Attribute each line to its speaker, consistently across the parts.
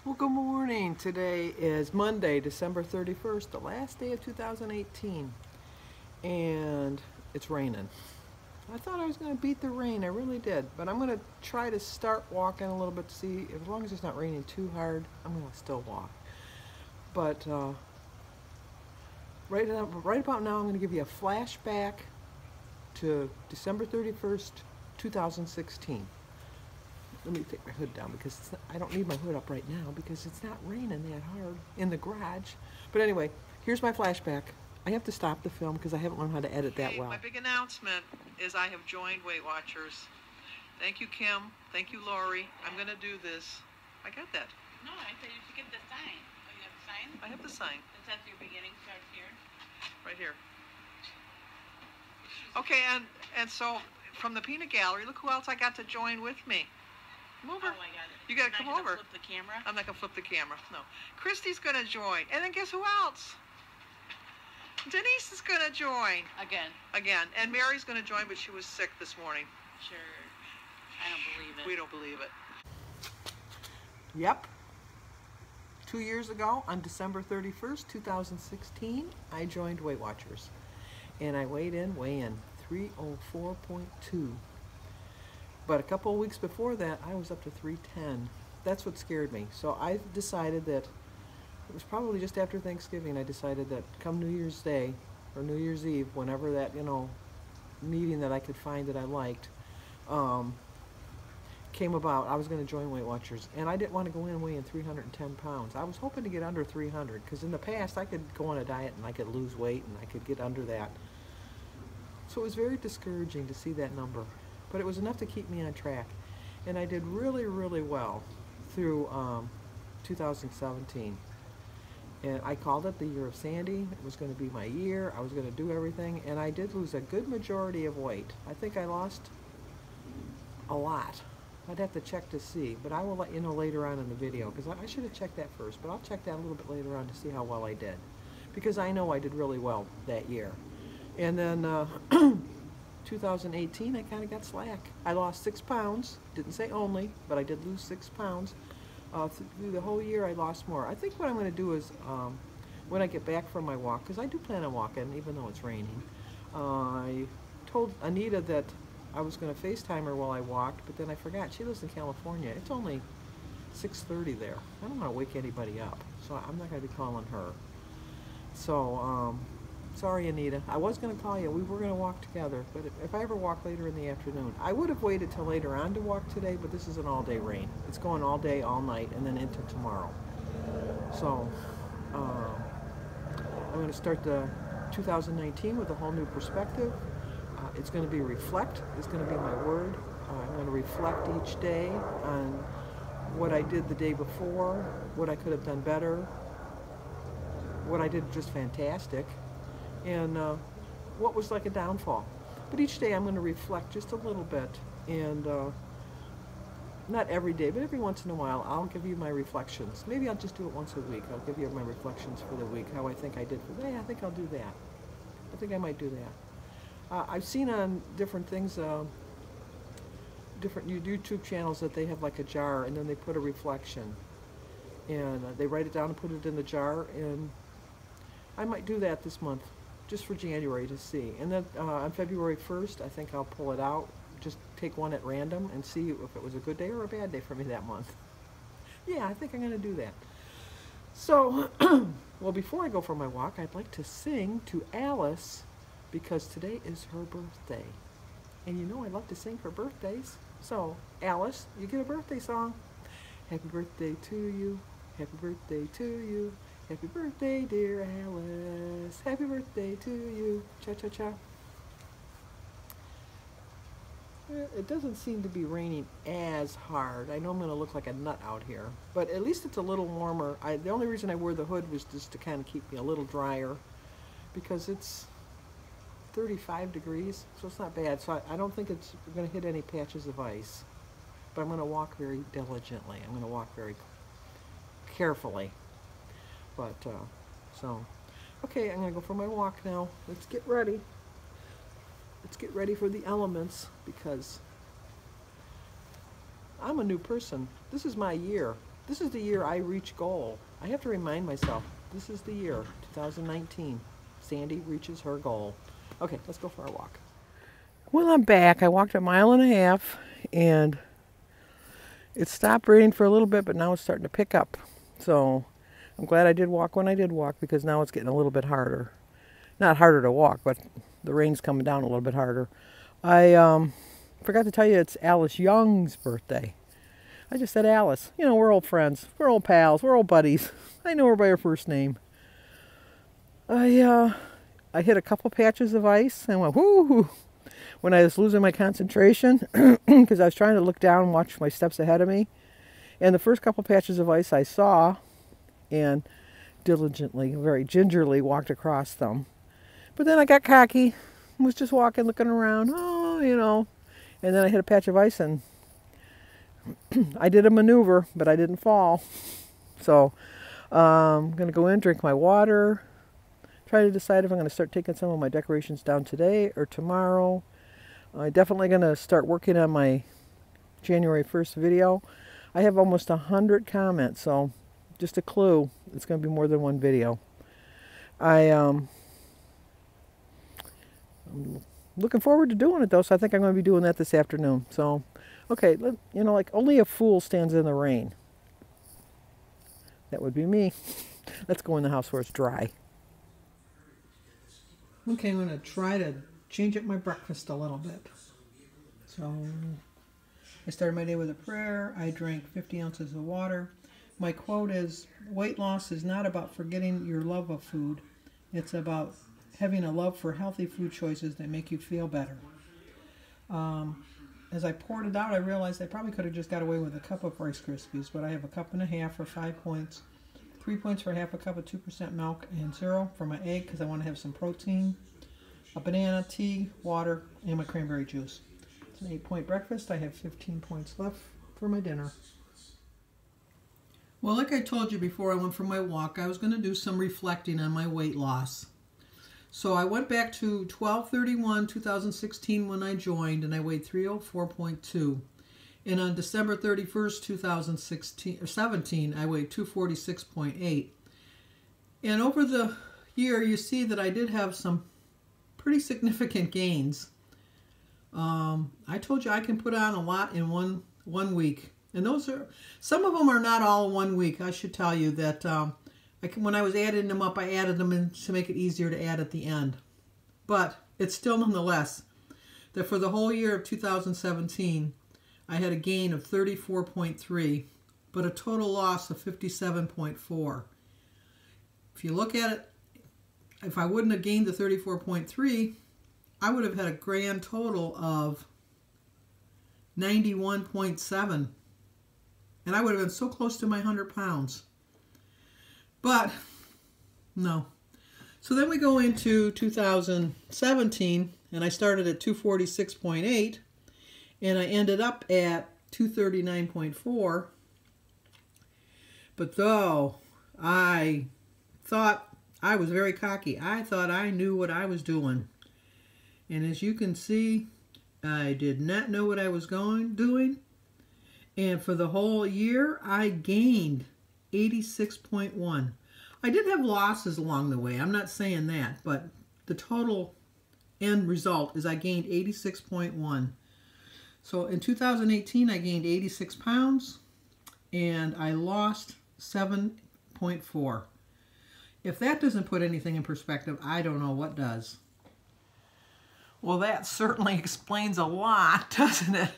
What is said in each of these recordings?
Speaker 1: Well, good morning. Today is Monday, December 31st, the last day of 2018, and it's raining. I thought I was going to beat the rain, I really did, but I'm going to try to start walking a little bit to see, as long as it's not raining too hard, I'm going to still walk. But right about now, I'm going to give you a flashback to December 31st, 2016. Let me take my hood down because I don't need my hood up right now because it's not raining that hard in the garage. But anyway, here's my flashback. I have to stop the film because I haven't learned how to edit that well. My big announcement is I have joined Weight Watchers. Thank you, Kim. Thank you, Lori. I'm going to do this. I got that.
Speaker 2: No, I said you should get the sign. Oh, you have the sign?
Speaker 1: I have the sign.
Speaker 2: It says your beginning starts here.
Speaker 1: Right here. Okay, and so from the Peanut Gallery, look who else I got to join with me. Come over.
Speaker 2: Oh, I got it.
Speaker 1: You got to come over.
Speaker 2: Flip the camera?
Speaker 1: I'm not going to flip the camera. No. Christy's going to join. And then guess who else? Denise is going to join.
Speaker 2: Again.
Speaker 1: And Mary's going to join, but she was sick this morning.
Speaker 2: Sure. I don't believe it.
Speaker 1: We don't believe it. Yep. 2 years ago, on December 31st, 2016, I joined Weight Watchers. And I weighed in, 304.2. But a couple of weeks before that, I was up to 310. That's what scared me. So I decided that, it was probably just after Thanksgiving, I decided that come New Year's Day, or New Year's Eve, whenever that, meeting that I could find that I liked, came about, I was going to join Weight Watchers. And I didn't want to go in weighing 310 pounds. I was hoping to get under 300, because in the past, I could go on a diet and I could lose weight and I could get under that. So it was very discouraging to see that number. But it was enough to keep me on track. And I did really, really well through 2017. And I called it the year of Sandy. It was going to be my year. I was going to do everything. And I did lose a good majority of weight. I think I lost a lot. I'd have to check to see. But I will let you know later on in the video. Because I should have checked that first. But I'll check that a little bit later on to see how well I did. Because I know I did really well that year. And then 2018, I kind of got slack. I lost 6 pounds. Didn't say only, but I did lose 6 pounds. Through the whole year, I lost more. I think what I'm going to do is, when I get back from my walk, because I do plan on walking, even though it's raining, I told Anita that I was going to FaceTime her while I walked, but then I forgot. She lives in California. It's only 6:30 there. I don't want to wake anybody up, so I'm not going to be calling her. So, sorry, Anita. I was going to call you. We were going to walk together, but if I ever walk later in the afternoon, I would have waited till later on to walk today, but this is an all-day rain. It's going all day, all night, and then into tomorrow. So, I'm going to start the 2019 with a whole new perspective. It's going to be reflect. It's going to be my word. I'm going to reflect each day on what I did the day before, what I could have done better, what I did just fantastic, and what was like a downfall. But each day I'm going to reflect just a little bit, and not every day, but every once in a while I'll give you my reflections. Maybe I'll just do it once a week. I'll give you my reflections for the week, how I think I did for the day. I think I'll do that. I think I might do that. I've seen on different things, different YouTube channels, that they have like a jar and then they put a reflection. And they write it down and put it in the jar, and I might do that this month, just for January to see. And then on February 1st, I think I'll pull it out, just take one at random and see if it was a good day or a bad day for me that month. Yeah, I think I'm going to do that. So, well, before I go for my walk, I'd like to sing to Alice, because today is her birthday. And you know I love to sing for birthdays. So, Alice, you get a birthday song. Happy birthday to you. Happy birthday to you. Happy birthday, dear Alice. Happy birthday to you. Cha-cha-cha. It doesn't seem to be raining as hard. I know I'm going to look like a nut out here, but at least it's a little warmer. The only reason I wore the hood was just to kind of keep me a little drier, because it's 35 degrees, so it's not bad. So I don't think it's going to hit any patches of ice, but I'm going to walk very diligently. I'm going to walk very carefully. But, so, okay, I'm going to go for my walk now. Let's get ready. Let's get ready for the elements, because I'm a new person. This is my year. This is the year I reach goal. I have to remind myself, this is the year, 2019. Sandy reaches her goal. Okay, let's go for our walk. Well, I'm back. I walked 1.5 miles, and it stopped raining for a little bit, but now it's starting to pick up. So I'm glad I did walk when I did walk, because now it's getting a little bit harder. Not harder to walk, but the rain's coming down a little bit harder. I forgot to tell you it's Alice Young's birthday. I just said Alice. You know, we're old friends. We're old pals. We're old buddies. I know her by her first name. I hit a couple patches of ice and went, whoo, when I was losing my concentration, because I was trying to look down and watch my steps ahead of me. And the first couple patches of ice I saw, and diligently, very gingerly walked across them. But then I got cocky, was just walking, looking around, you know. And then I hit a patch of ice, and I did a maneuver, but I didn't fall. So I'm going to go in, drink my water, try to decide if I'm going to start taking some of my decorations down today or tomorrow. I'm definitely going to start working on my January 1st video. I have almost 100 comments, so just a clue, it's going to be more than one video. I'm looking forward to doing it, though, so I think I'm going to be doing that this afternoon. So, okay, you know, like only a fool stands in the rain. That would be me. Let's go in the house where it's dry. Okay, I'm going to try to change up my breakfast a little bit. So, I started my day with a prayer. I drank 50 ounces of water. My quote is, weight loss is not about forgetting your love of food. It's about having a love for healthy food choices that make you feel better. As I poured it out, I realized I probably could have just got away with a cup of Rice Krispies, but I have a 1.5 cups for 5 points, 3 points for half a cup of 2% milk, and 0 for my egg because I want to have some protein, a banana, tea, water, and my cranberry juice. It's an 8-point breakfast. I have 15 points left for my dinner. Well, like I told you before I went for my walk, I was going to do some reflecting on my weight loss. So I went back to 12/31/2016 when I joined, and I weighed 304.2. And on December 31st, 2017, I weighed 246.8. And over the year, you see that I did have some pretty significant gains. I told you I can put on a lot in one week. And those are, some of them are not all 1 week. I should tell you that when I was adding them up, I added them in to make it easier to add at the end. But it's still nonetheless that for the whole year of 2017, I had a gain of 34.3, but a total loss of 57.4. If you look at it, if I wouldn't have gained the 34.3, I would have had a grand total of 91.7. And I would have been so close to my 100 pounds. But, no. So then we go into 2017, and I started at 246.8, and I ended up at 239.4. But though I thought I was very cocky, I thought I knew what I was doing. And as you can see, I did not know what I was doing. And for the whole year, I gained 86.1. I did have losses along the way. I'm not saying that, but the total end result is I gained 86.1. So in 2018, I gained 86 pounds, and I lost 7.4. If that doesn't put anything in perspective, I don't know what does. Well, that certainly explains a lot, doesn't it?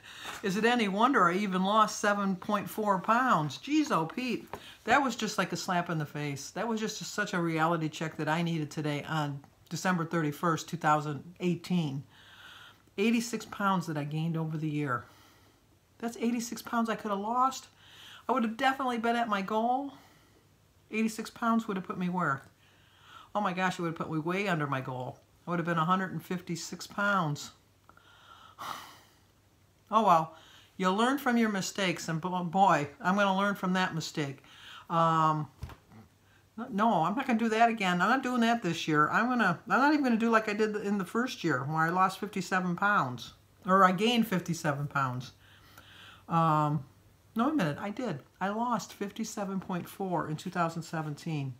Speaker 1: Is it any wonder I even lost 7.4 pounds? Geez, oh, Pete, that was just like a slap in the face. That was just such a reality check that I needed today on December 31st, 2018. 86 pounds that I gained over the year. That's 86 pounds I could have lost. I would have definitely been at my goal. 86 pounds would have put me where? Oh my gosh, it would have put me way under my goal. I would have been 156 pounds. Oh well, you learn from your mistakes, and boy, I'm going to learn from that mistake. No, I'm not going to do that again. I'm not doing that this year. I'm not even going to do like I did in the first year, where I lost 57 pounds, or I gained 57 pounds. No, a minute, I did. I lost 57.4 in 2017.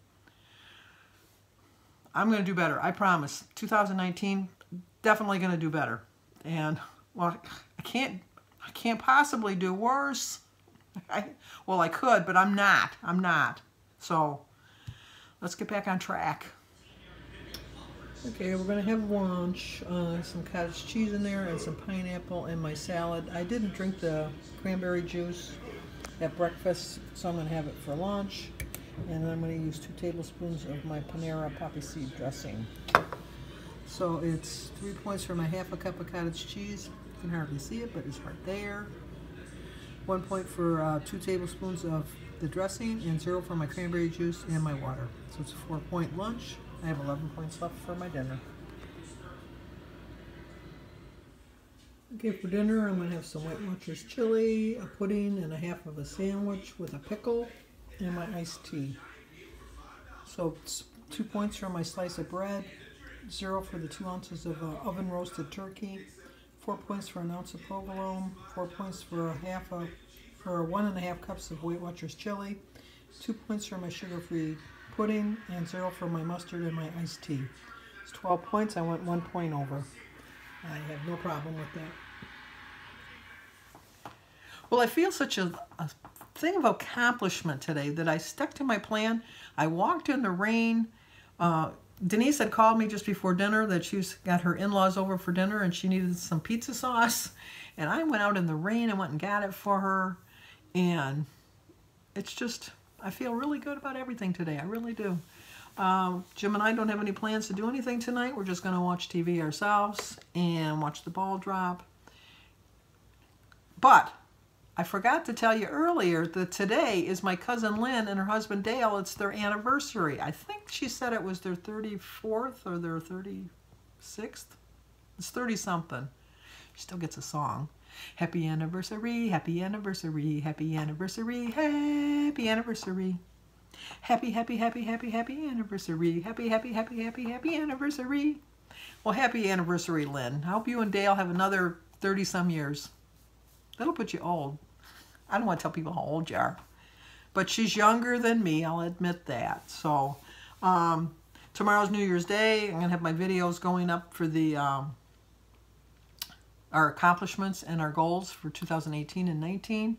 Speaker 1: I'm going to do better, I promise. 2019, definitely going to do better. And, well, I can't possibly do worse. Well, I could, but I'm not. So, let's get back on track. Okay, we're going to have lunch. Some cottage cheese in there and some pineapple and my salad. I didn't drink the cranberry juice at breakfast, so I'm going to have it for lunch. And then I'm going to use 2 tablespoons of my Panera poppy seed dressing. So it's 3 points for my half a cup of cottage cheese. You can hardly see it, but it's right there. 1 point for 2 tablespoons of the dressing, and 0 for my cranberry juice and my water. So it's a 4-point lunch. I have 11 points left for my dinner. Okay, for dinner I'm going to have some White Watchers chili, a pudding, and a half of a sandwich with a pickle, and my iced tea. So it's 2 points for my slice of bread, 0 for the 2 ounces of oven roasted turkey, 4 points for an ounce of provolone, 4 points for 1.5 cups of Weight Watchers chili, 2 points for my sugar-free pudding, and 0 for my mustard and my iced tea. It's 12 points. I went 1 point over. I have no problem with that. Well, I feel such a thing of accomplishment today that I stuck to my plan. I walked in the rain. Denise had called me just before dinner that she's got her in-laws over for dinner and she needed some pizza sauce. And I went out in the rain and went and got it for her. And it's just, I feel really good about everything today. I really do. Jim and I don't have any plans to do anything tonight. We're just going to watch TV ourselves and watch the ball drop. But I forgot to tell you earlier that today is my cousin Lynn and her husband Dale. It's their anniversary. I think she said it was their 34th or their 36th. It's 30-something. She still gets a song. Happy anniversary, happy anniversary, happy anniversary, happy anniversary. Happy, happy, happy, happy, happy anniversary. Happy, happy, happy, happy, happy anniversary. Well, happy anniversary, Lynn. I hope you and Dale have another 30-some years. That'll put you old. I don't want to tell people how old you are. But she's younger than me, I'll admit that. So, tomorrow's New Year's Day. I'm going to have my videos going up for the our accomplishments and our goals for 2018 and 19.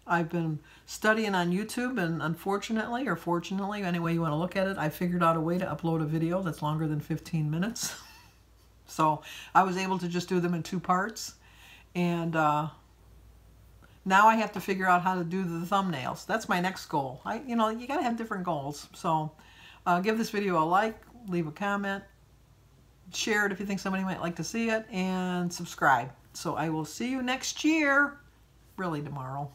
Speaker 1: I've been studying on YouTube, and unfortunately, or fortunately, any way you want to look at it, I figured out a way to upload a video that's longer than 15 minutes. So I was able to just do them in 2 parts. And now I have to figure out how to do the thumbnails. That's my next goal. You got to have different goals. So give this video a like, leave a comment, share it if you think somebody might like to see it, and subscribe. So I will see you next year, really tomorrow.